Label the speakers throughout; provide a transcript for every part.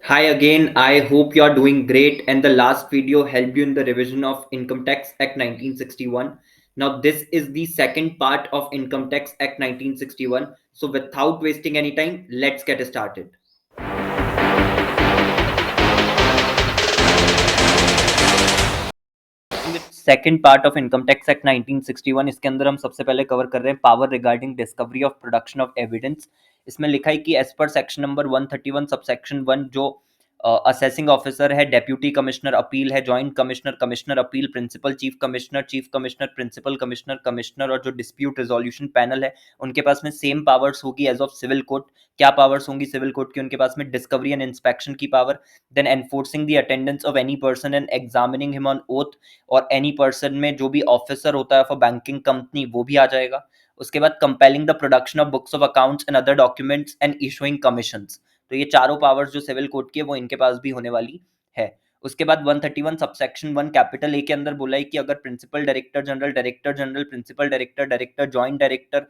Speaker 1: Hi again, I hope you are doing great and the last video helped you in the revision of Income Tax Act 1961. Now this is the second part of Income Tax Act 1961. So without wasting any time, let's get started. Second part of income tax act 1961 इसके अंदर हम सबसे पहले cover कर रहे हैं power regarding discovery of production of evidence. इसमें लिखा है कि as per section number 131 subsection 1 जो असेसिंग ऑफिसर है, डेप्यूटी कमिश्नर अपील है, joint commissioner, commissioner appeal, principal chief commissioner, principal commissioner, commissioner और जो डिस्प्यूट रेजोल्यूशन पैनल है उनके पास में सेम पावर्स होगी एज ऑफ सिविल कोर्ट। क्या पावर्स होंगी सिविल कोर्ट की? उनके पास में डिस्कवरी एंड इंस्पेक्शन की power, then enforcing the attendance of any person and examining him on oath, और एनी पर्सन में जो भी ऑफिसर होता है फॉर बैंकिंग कंपनी वो भी आ जाएगा। उसके बाद compelling the production of books of accounts and other documents and issuing commissions. तो ये चारों पावर्स जो सिविल कोर्ट की है वो इनके पास भी होने वाली है। उसके बाद 131 सबसेक्शन 1 कैपिटल ए के अंदर बोला है कि अगर principal director general, principal director, director, joint director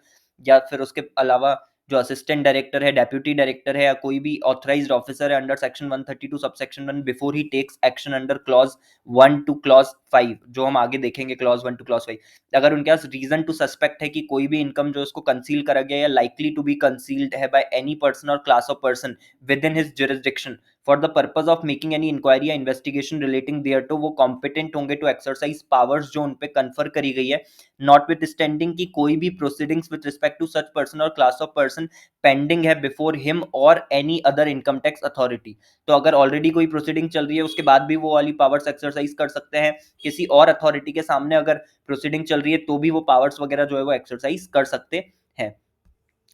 Speaker 1: या फिर उसके अलावा जो असिस्टेंट डायरेक्टर है, डेप्यूटी डायरेक्टर है या कोई भी ऑथराइज्ड ऑफिसर है under section 132 subsection 1 before he takes action under clause 1 to clause 5, जो हम आगे देखेंगे क्लॉज 1 टू क्लॉज 5, अगर उनके पास रीजन टू सस्पेक्ट है कि कोई भी इनकम जो उसको कंसील करा गया या लाइकली टू बी कंसील्ड है बाय एनी पर्सन और class of person within his jurisdiction for the purpose of making any inquiry या इन्वेस्टिगेशन रिलेटिंग देयर टू, वो कॉम्पिटेंट होंगे टू एक्सरसाइज पावर्स जो उन पे कन्फर करी गई है, नॉट विथ स्टैंडिंग की कोई भी proceedings with respect to such person और क्लास ऑफ पर्सन पेंडिंग है बिफोर हिम और any other income tax authority. तो अगर ऑलरेडी कोई प्रोसीडिंग चल रही है उसके बाद भी वो वाली पावर्स एक्सरसाइज कर सकते हैं, किसी और अथॉरिटी के सामने अगर प्रोसीडिंग चल रही है तो भी वो पावर्स वगैरह जो है वो एक्सरसाइज कर सकते हैं।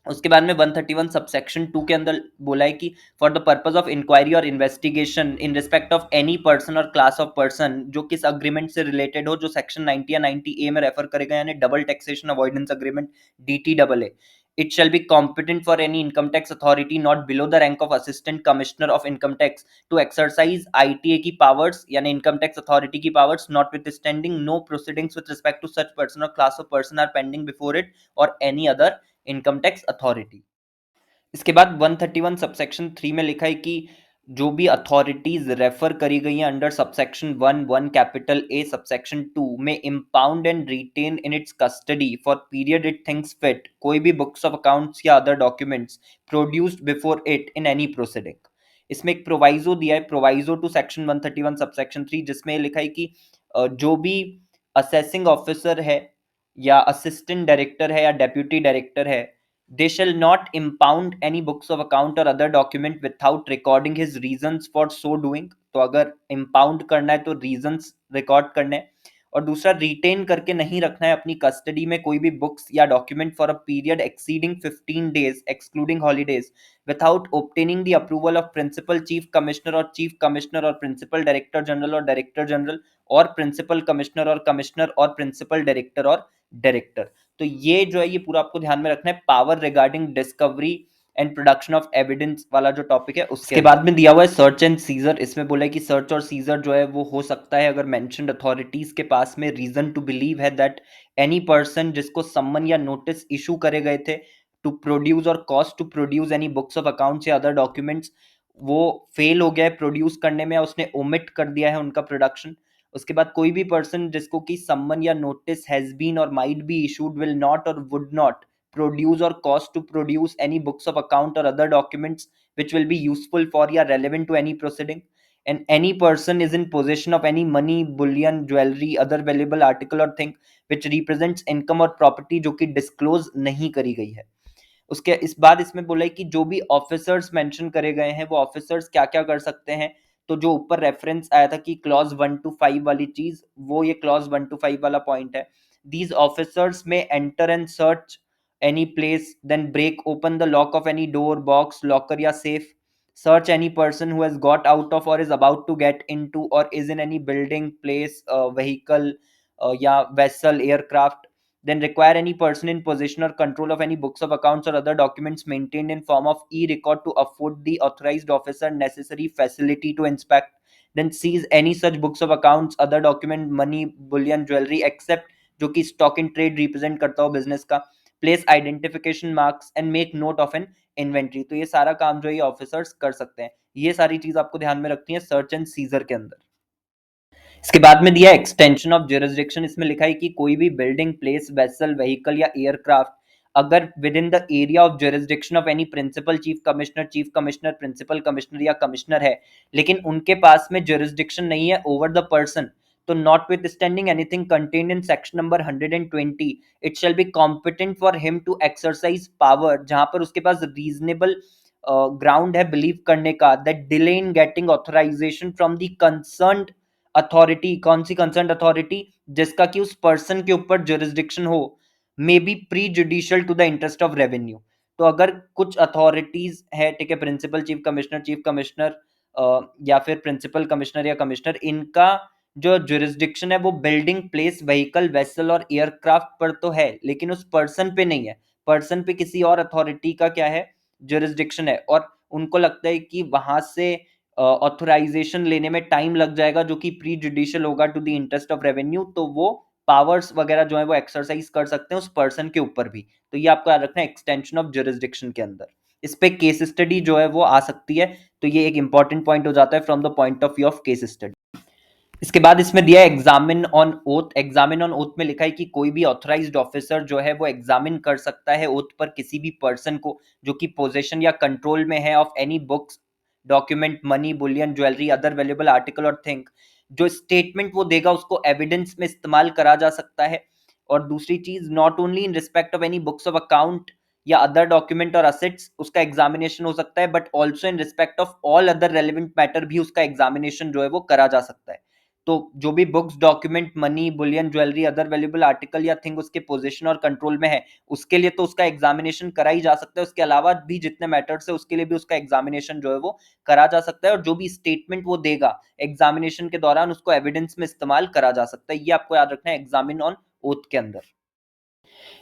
Speaker 1: उसके बाद में 131 सबसेक्शन 2 के अंदर बोला है कि for the purpose of inquiry or investigation in respect of any person और क्लास ऑफ पर्सन जो किस अग्रीमेंट से रिलेटेड हो, जो सेक्शन 90 या 90 ए में रेफर करेगा, यानी double taxation avoidance agreement DTAA, it shall be competent for any income tax authority not below the rank of assistant commissioner of income tax to exercise ITA की powers यानी income tax authority की powers, notwithstanding no proceedings with respect to such person or class of person are pending before it or any other income tax authority। इसके बाद 131 subsection 3 में लिखा है कि जो भी अथॉरिटीज रेफर करी गई हैं under subsection 1 capital A subsection 2 में impound and retain in its custody for period it thinks fit कोई भी बुक्स ऑफ अकाउंट्स या other documents produced before it in any proceeding. इसमें एक प्रोवाइजो दिया है, प्रोवाइजो टू सेक्शन 131 सबसेक्शन 3, जिसमें लिखा है कि जो भी असेसिंग ऑफिसर है या असिस्टेंट डायरेक्टर है या डेप्यूटी डायरेक्टर है, they shall not impound any books of account or other document without recording his reasons for so doing। तो अगर impound करना है तो reasons record करने हैं। और दूसरा, रिटेन करके नहीं रखना है अपनी कस्टडी में कोई भी बुक्स या document for a period exceeding 15 days excluding holidays without obtaining the approval of principal chief commissioner और प्रिंसिपल डायरेक्टर जनरल और डायरेक्टर जनरल और प्रिंसिपल कमिश्नर और प्रिंसिपल डायरेक्टर और डायरेक्टर। तो ये जो है ये पूरा आपको ध्यान में रखना है power regarding discovery and production of evidence वाला जो टॉपिक है उसके बाद में दिया हुआ है सर्च एंड सीजर। इसमें बोला है कि सर्च और सीजर जो है वो हो सकता है अगर मेंशन्ड अथॉरिटीज के पास में रीजन टू बिलीव है दैट एनी पर्सन जिसको सम्मन या नोटिस इशू करे गए थे टू प्रोड्यूस और cause to produce any books of accounts या अदर डॉक्यूमेंट्स, वो फेल हो गया है प्रोड्यूस करने में, उसने ओमिट कर दिया है उनका प्रोडक्शन। उसके बाद कोई भी पर्सन जिसको कि सम्मन या notice has been or might be issued will not or would not produce और cause to produce any books of account or other documents which will be useful for या relevant to any proceeding, and any person is in possession of any money, bullion, jewelry, other valuable article or thing which represents income और property जो कि disclose नहीं करी गई है। उसके इस बाद इसमें बोला है कि जो भी ऑफिसर्स मेंशन करे गए हैं वो ऑफिसर्स क्या क्या कर सकते हैं। तो जो ऊपर रेफरेंस आया था कि क्लॉज 1 to 5 वाली चीज, वो ये क्लॉज 1 to 5 वाला पॉइंट है। These officers may enter and search any place, then break open the lock of any door, box, locker या safe, search any person who has got out of or is about to get into or is in any building, place, vehicle, या vessel, aircraft, then require any person in possession or control of any books of accounts or other documents maintained in form of e-record to afford the authorized officer necessary facility to inspect, then seize any such books of accounts, other document, money, bullion, jewelry except जो कि stock in trade represent करता हो business का, place identification marks and make note of N inventory. तो ये सारा काम जो है ये ऑफिसर्स कर सकते हैं। ये सारी चीज आपको ध्यान में रखनी है सर्च एंड सीजर के अंदर। इसके बाद में दिया एक्सटेंशन ऑफ ज्यूरिसडिक्शन। इसमें लिखा है कि कोई भी बिल्डिंग, प्लेस, वेसल, व्हीकल या एयरक्राफ्ट अगर within the area of jurisdiction of any principal, chief commissioner, principal commissioner या कमिश्नर है, लेकिन उनके पास में ज्यूरिसडिक्शन नहीं है ओवर द पर्सन, तो notwithstanding anything contained in section number 120, it shall be competent for him to exercise power, जहां पर उसके पास रीजनेबल ग्राउंड है बिलीव करने का that delay in getting authorisation from the concerned authority. कौन सी कंसर्न अथॉरिटी? जिसका कि उस पर्सन के ऊपर जुरिस्डिक्शन हो, may be prejudicial to the interest of revenue. तो अगर कुछ अथॉरिटीज है, ठीक है, प्रिंसिपल, चीफ कमिश्नर या फिर प्रिंसिपल कमिश्नर या कमिश्नर, इनका जो जुरिस्डिक्शन है वो बिल्डिंग, प्लेस, व्हीकल, वेसल और एयरक्राफ्ट पर तो है, लेकिन उस पर्सन पे नहीं है। पर्सन पे किसी और अथॉरिटी का क्या है? जुरिस्डिक्शन है, और उनको लगता है कि वहां से ऑथराइजेशन लेने में टाइम लग जाएगा जो कि प्री जुडिशियल होगा to the interest of revenue, तो वो पावर्स वगैरह जो है वो एक्सरसाइज कर सकते हैं उस पर्सन के ऊपर भी। तो ये आपको याद रखना है एक्सटेंशन ऑफ जुरिस्डिक्शन के अंदर। इस पे केस स्टडी जो है वो आ सकती है, तो ये एक इंपॉर्टेंट पॉइंट हो जाता है from the point of view of case study. इसके बाद इसमें दिया है examine on oath. Examine on oath में लिखा है कि कोई भी ऑथराइज्ड ऑफिसर जो है वो एग्जामिन कर सकता है ओथ पर किसी भी पर्सन को जो कि पोजेशन या कंट्रोल में है of any books, document, money, bullion, jewellery, other valuable article और थिंग। जो स्टेटमेंट वो देगा उसको एविडेंस में इस्तेमाल करा जा सकता है। और दूसरी चीज, not only in respect of any books of account या अदर डॉक्यूमेंट और असेट्स उसका एग्जामिनेशन हो सकता है, but also in respect of all other relevant matter भी उसका एग्जामिनेशन जो है वो करा जा सकता है। तो जो भी books, document, money, bullion, jewellery, other valuable article या थिंग उसके पोजीशन और कंट्रोल में है, उसके लिए तो उसका एग्जामिनेशन करा ही जा सकता है। उसके अलावा भी जितने मैटर्स है उसके लिए भी उसका एग्जामिनेशन जो है वो करा जा सकता है, और जो भी स्टेटमेंट वो देगा एग्जामिनेशन के दौरान उसको एविडेंस में इस्तेमाल करा जा सकता है। ये आपको याद रखना है एग्जामिन ऑन ओथ के अंदर।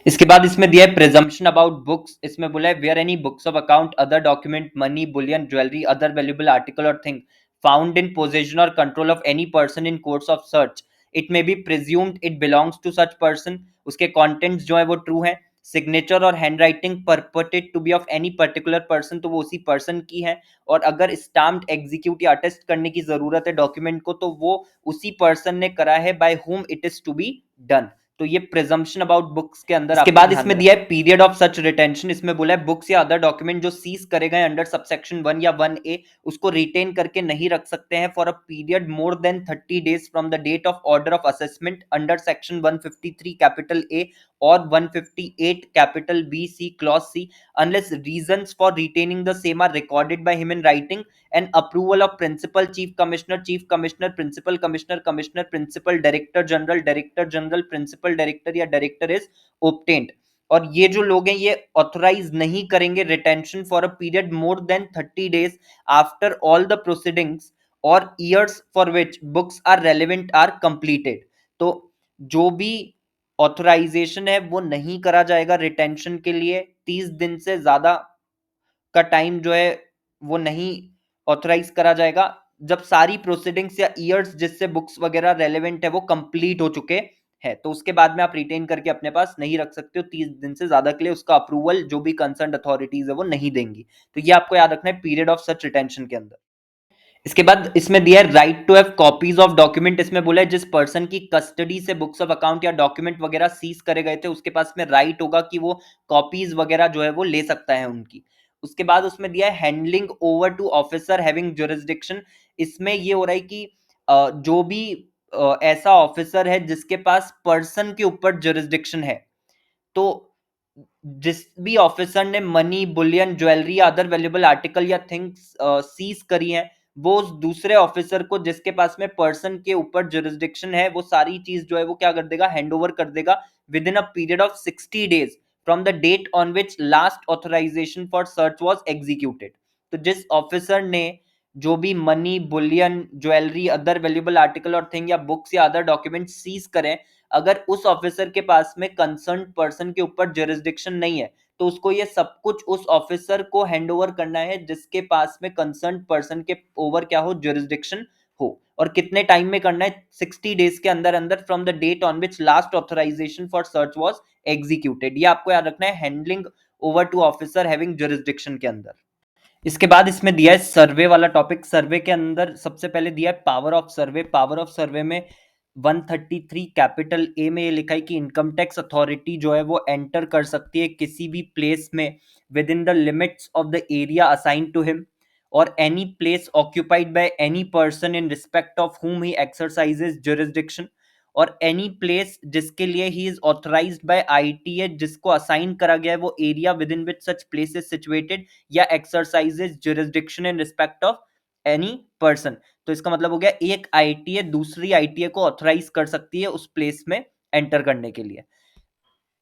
Speaker 1: इसके बाद इसमें दिया है प्रिजम्पशन अबाउट बुक्स। इसमें बोला है where any books of account, other document, money, bullion, jewellery, other valuable article और thing found in possession or control of any person in course of search, it may be presumed it belongs to such person. उसके contents जो है वो true है। Signature or hand writing purported to be of any particular person, तो वो उसी person की है। और अगर स्टाम्प्ड, एग्जीक्यूट या अटेस्ट करने की जरूरत है डॉक्यूमेंट को, तो वो उसी पर्सन ने करा है by whom it is to be done. तो ये प्रिजम्पशन अबाउट बुक्स के अंदर। इसके बाद इसमें दिया है पीरियड ऑफ सच रिटेंशन। इसमें बोला है बुक्स या अदर डॉक्यूमेंट जो सीज करे गए अंडर सबसेक्शन 1 या 1A उसको रिटेन करके नहीं रख सकते हैं for a period more than 30 days from the date of order of assessment under section 153 capital A और 158 capital B C clause C unless reasons for retaining the same are recorded by him in writing and approval of principal, chief commissioner, principal commissioner, principal director general, principal director या director is obtained। और ये जो लोग हैं ये authorise नहीं करेंगे retention for a period more than 30 days after all the proceedings or years for which books are relevant are completed. तो जो भी ऑथराइजेशन है वो नहीं करा जाएगा रिटेंशन के लिए 30 दिन से ज्यादा का टाइम जो है वो नहीं ऑथराइज करा जाएगा जब सारी प्रोसीडिंग्स या ईयर्स जिससे बुक्स वगैरह रेलेवेंट है वो कंप्लीट हो चुके हैं। तो उसके बाद में आप रिटेन करके अपने पास नहीं रख सकते हो 30 दिन से ज्यादा के लिए। उसका अप्रूवल जो भी कंसर्न अथॉरिटीज है वो नहीं देंगी। तो ये आपको याद रखना है पीरियड ऑफ सच रिटेंशन के अंदर। इसके बाद इसमें दिया है right to have copies of document. इसमें बोला है जिस पर्सन की कस्टडी से बुक्स ऑफ अकाउंट या डॉक्यूमेंट वगैरह सीज करे गए थे उसके पास में राइट होगा कि वो कॉपीज वगैरह जो है वो ले सकता है उनकी। उसके बाद उसमें दिया है handling over to officer having jurisdiction. इसमें ये हो रहा है कि जो भी ऐसा ऑफिसर है जिसके पास पर्सन के ऊपर जुरिस्डिक्शन है, तो जिस भी ऑफिसर ने मनी, बुलियन, ज्वेलरी या अदर वैल्यूएबल आर्टिकल या थिंग्स सीज करी है, वो उस दूसरे ऑफिसर को जिसके पास में पर्सन के ऊपर जुरिस्डिक्शन है वो सारी चीज जो है वो क्या कर देगा? हैंड ओवर कर देगा within a period of 60 days from the date on which last authorisation for search was executed. तो जिस ऑफिसर ने जो भी money, bullion, jewellery, other valuable article और थिंग या बुक्स या अदर डॉक्यूमेंट सीज करें, अगर उस ऑफिसर के पास में कंसर्न पर्सन के ऊपर जुरिस्डिक्शन नहीं है, तो उसको ये सब कुछ उस ऑफिसर को हैंड ओवर करना है जिसके पास में कंसर्न पर्सन के ओवर क्या हो? जुरिस्डिक्शन को, और कितने टाइम में करना है, 60 डेज के अंदर अंदर from the date on which last authorisation for search was executed. ये आपको याद रखना है handling over to officer having jurisdiction के अंदर। इसके बाद इसमें दिया है सर्वे वाला टॉपिक। सर्वे के अंदर सबसे पहले दिया है power of survey. Power of सर्वे में 133 कैपिटल ए में ये लिखा है कि इनकम टैक्स अथॉरिटी जो है वो एंटर कर सकती है किसी भी प्लेस में within the limits of the area assign to him, और any place occupied by any person in respect of whom he exercises jurisdiction, or any place जिसके लिए he is authorised by ITA, जिसको assign करा गया है वो area within which such place is situated, या exercises jurisdiction in respect of any person. तो इसका मतलब हो गया एक आईटीए दूसरी आईटीए को ऑथराइज कर सकती है उस प्लेस में एंटर करने के लिए।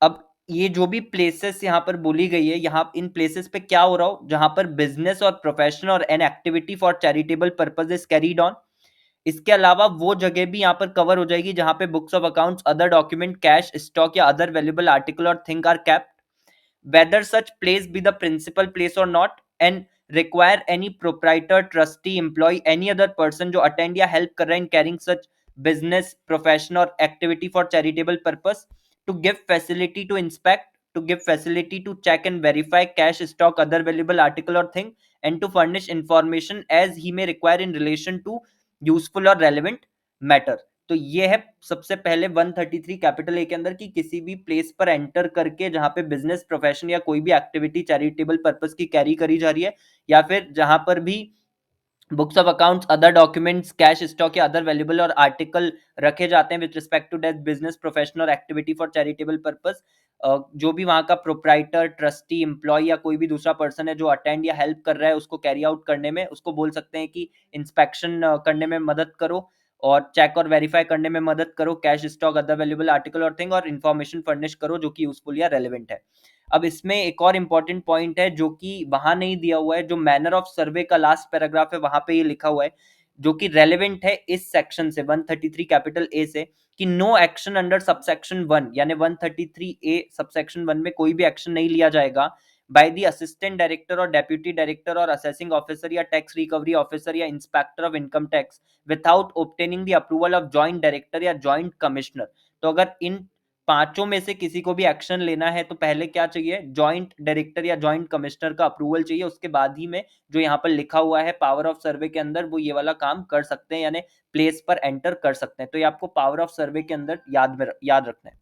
Speaker 1: अब ये जो भी प्लेसेस यहाँ पर बोली गई है, यहाँ इन प्लेसेस पे क्या हो रहा हो, जहां पर बिजनेस और प्रोफेशन और an activity for charitable purpose is carried on. इसके अलावा वो जगह भी यहाँ पर कवर हो जाएगी जहां पे books of accounts, other document, cash, stock या अदर वैल्यूएबल आर्टिकल और thing are kept, whether such place be the principal place or not, and require any proprietor, trustee, employee, any other person जो attend या help कर रहा है in carrying such business, profession or activity for charitable purpose, to give facility to inspect, to give facility to check and verify cash, stock, other valuable article or thing, and to furnish information as he may require in relation to useful or relevant matter। तो ये है सबसे पहले 133 capital ए के अंदर कि किसी भी प्लेस पर एंटर करके जहां पे बिजनेस, प्रोफेशन या कोई भी एक्टिविटी चैरिटेबल पर्पस की कैरी करी जा रही है, या फिर जहां पर भी books of accounts, other documents, cash, stock या अदर वैल्यूएबल और आर्टिकल रखे जाते हैं with respect to that business, profession और एक्टिविटी फॉर चैरिटेबल पर्पस, जो भी वहां का प्रोप्राइटर, ट्रस्टी, एम्प्लॉय या कोई भी दूसरा पर्सन है जो अटेंड या हेल्प कर रहा है उसको कैरी आउट करने में, उसको बोल सकते हैं कि इंस्पेक्शन करने में मदद करो और चेक और वेरीफाई करने में मदद करो, cash, stock, other valuable article और थिंग, और इन्फॉर्मेशन फर्निश करो जो कि यूजफुल या रेलिवेंट है। अब इसमें एक और इंपॉर्टेंट पॉइंट है जो कि वहां नहीं दिया हुआ है, जो मैनर ऑफ सर्वे का लास्ट पैराग्राफ है वहां पे ये लिखा हुआ है, जो कि रेलेवेंट है इस सेक्शन से 133 कैपिटल ए से, कि नो एक्शन अंडर सबसेक्शन 1, यानी 133 ए सबसेक्शन 1 में कोई भी एक्शन नहीं लिया जाएगा बाय द असिस्टेंट डायरेक्टर और डेप्यूटी डायरेक्टर और असेसिंग ऑफिसर या टैक्स रिकवरी ऑफिसर या inspector of income tax without obtaining the approval of joint director या जॉइंट कमिश्नर। तो अगर इन पांचों में से किसी को भी एक्शन लेना है तो पहले क्या चाहिए, जॉइंट डायरेक्टर या जॉइंट कमिश्नर का अप्रूवल चाहिए, उसके बाद ही में जो यहाँ पर लिखा हुआ है पावर ऑफ सर्वे के अंदर वो ये वाला काम कर सकते हैं, यानी प्लेस पर एंटर कर सकते हैं। तो ये आपको पावर ऑफ सर्वे के अंदर याद रखना है।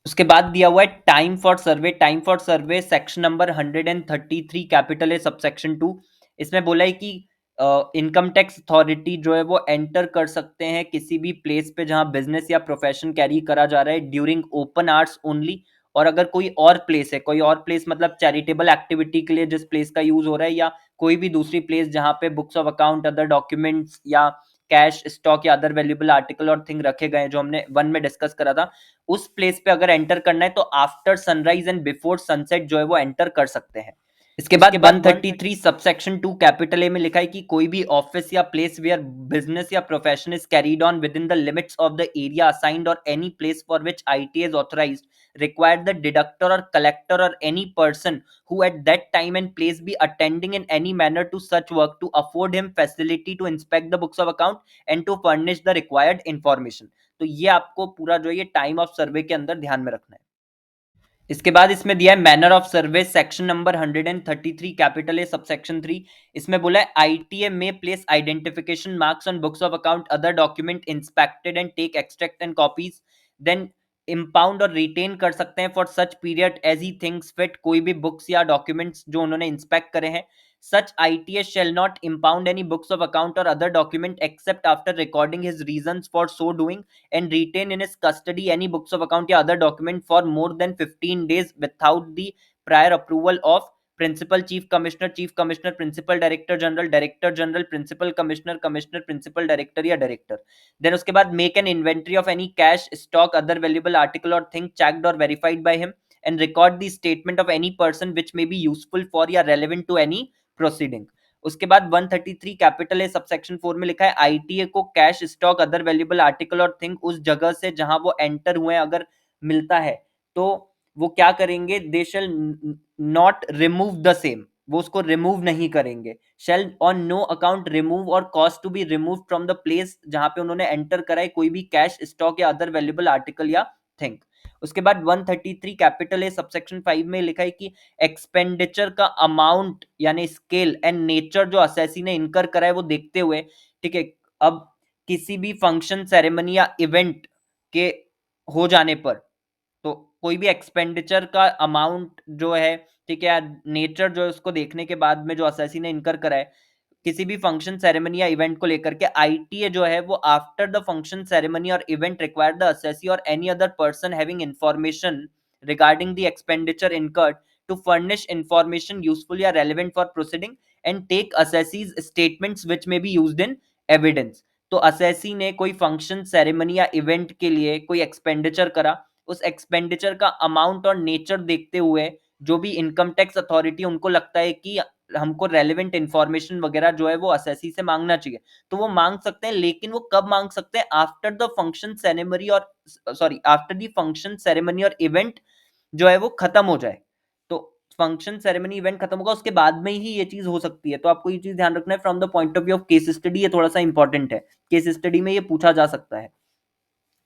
Speaker 1: उसके बाद दिया हुआ है time for survey. Time for survey section number 133 capital है सबसेक्शन 2। इसमें बोला है कि इनकम टैक्स अथॉरिटी जो है वो एंटर कर सकते हैं किसी भी प्लेस पे जहां बिजनेस या प्रोफेशन कैरी करा जा रहा है ड्यूरिंग ओपन आवर्स ओनली, और अगर कोई और प्लेस है, कोई और प्लेस मतलब चैरिटेबल एक्टिविटी के लिए जिस प्लेस का यूज हो रहा है, या कोई भी दूसरी प्लेस जहां पे books of account, other documents या कैश, स्टॉक या अदर वैल्यूएबल आर्टिकल और थिंग रखे गए जो हमने वन में डिस्कस करा था, उस प्लेस पे अगर एंटर करना है तो after sunrise and before sunset जो है वो एंटर कर सकते हैं। इसके बाद 133 सबसेक्शन 2 कैपिटल ए में लिखा है कि कोई भी ऑफिस या प्लेस वेयर बिजनेस या profession is carried on within the limits of the area assigned or any place for which IT is authorised required the deductor or collector or any person who at that time and place be attending in any manner to such work to afford him facility to inspect the books of account and to furnish the required information। तो ये आपको पूरा जो ये time of सर्वे के अंदर ध्यान में रखना है। इसके बाद इसमें दिया है manner of survey section number 133 capital A subsection 3। इसमें बोला है आईटीए में place identification marks on books of account, other document inspected and take extract and copies, then impound और रिटेन कर सकते हैं for such period as he thinks fit, कोई भी बुक्स या डॉक्यूमेंट्स जो उन्होंने इंस्पेक्ट करे हैं। सच ITS shall not impound any books of account or other document except after recording his reasons for so doing, and retain in his custody any books of account या other document for more than 15 days without the prior approval of principal, chief commissioner, principal director general, principal commissioner, principal director या director। then उसके बाद make an inventory of any cash, stock, other valuable article or thing checked or verified by him, and record the statement of any person which may be useful for या relevant to any proceeding. उसके बाद 133 capital है subsection 4 में लिखा है ITA को cash, stock, other valuable article और thing उस जगह से जहां वो एंटर हुए अगर मिलता है तो वो क्या करेंगे, they shall not remove the same. वो उसको रिमूव नहीं करेंगे। Shall on no account remove or cause to be remove from the place जहां पे उन्होंने एंटर कराए कोई भी कैश, स्टॉक या अदर वैल्यूएबल आर्टिकल या थिंग। उसके बाद 133 कैपिटल ए सबसेक्शन 5 में लिखा है कि एक्सपेंडिचर का अमाउंट यानी स्केल एंड नेचर जो असेसी ने इनकर करा है वो देखते हुए, ठीक है, अब किसी भी फंक्शन, सेरेमनी या इवेंट के हो जाने पर, तो कोई भी एक्सपेंडिचर का अमाउंट जो है, ठीक है, नेचर जो है उसको देखने के बाद में जो असेसी ने इनकर करा है किसी भी फंक्शन, सेरेमनी या इवेंट को लेकर के, आईटीए जो है वो after the function, ceremony or event require the assessee or any other person having information regarding the expenditure incurred to furnish information useful या relevant for proceeding and take assessee's statements which may be used in evidence. तो assessee ने कोई function, ceremony या event के लिए कोई expenditure करा, उस एक्सपेंडिचर का अमाउंट और नेचर देखते हुए जो भी इनकम टैक्स अथॉरिटी उनको लगता है कि हमको रेलेवेंट इंफॉर्मेशन वगैरह जो है वो असेसी से मांगना चाहिए, तो वो मांग सकते हैं। लेकिन वो कब मांग सकते हैं? आफ्टर द फंक्शन, सेरेमनी और sorry after the function, ceremony or event जो है वो खत्म हो जाए। तो फंक्शन, सेरेमनी, इवेंट खत्म होगा उसके बाद में ही ये चीज हो सकती है। तो आपको ये चीज ध्यान रखना है from the point of view of case study, ये थोड़ा सा इंपॉर्टेंट है, केस स्टडी में ये पूछा जा सकता है।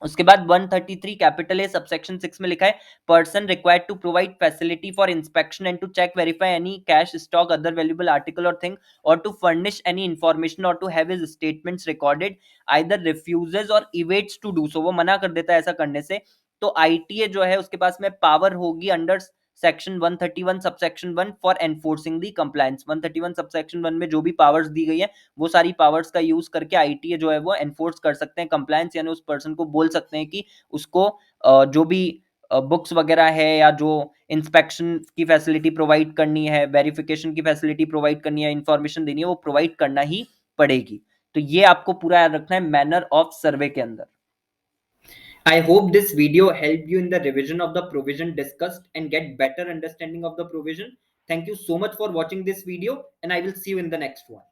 Speaker 1: उसके बाद 133 कैपिटल ए सबसेक्शन 6 में लिखा है person required to provide facility for inspection and to check verify any cash, stock, other valuable article और थिंग और टू फर्निश एनी इंफॉर्मेशन और to have his statements recorded either refuses और evades to do so, वो मना कर देता है ऐसा करने से। तो आईटीए जो है उसके पास में पावर होगी under section 131 subsection 1 for enforcing the compliance. 131 subsection 1 में जो भी पावर्स दी गई है वो सारी पावर्स का यूज करके आईटीए जो है वो एनफोर्स कर सकते हैं कंप्लायंस, यानी उस पर्सन को बोल सकते हैं कि उसको जो भी बुक्स वगैरह है या जो इंस्पेक्शन की फैसिलिटी प्रोवाइड करनी है, वेरिफिकेशन की फैसिलिटी प्रोवाइड करनी है, इंफॉर्मेशन देनी है, वो प्रोवाइड करना ही पड़ेगी। तो ये आपको पूरा याद रखना है मैनर ऑफ सर्वे के अंदर। I hope this video helped you in the revision of the provision discussed and get better understanding of the provision. Thank you so much for watching this video and I will see you in the next one.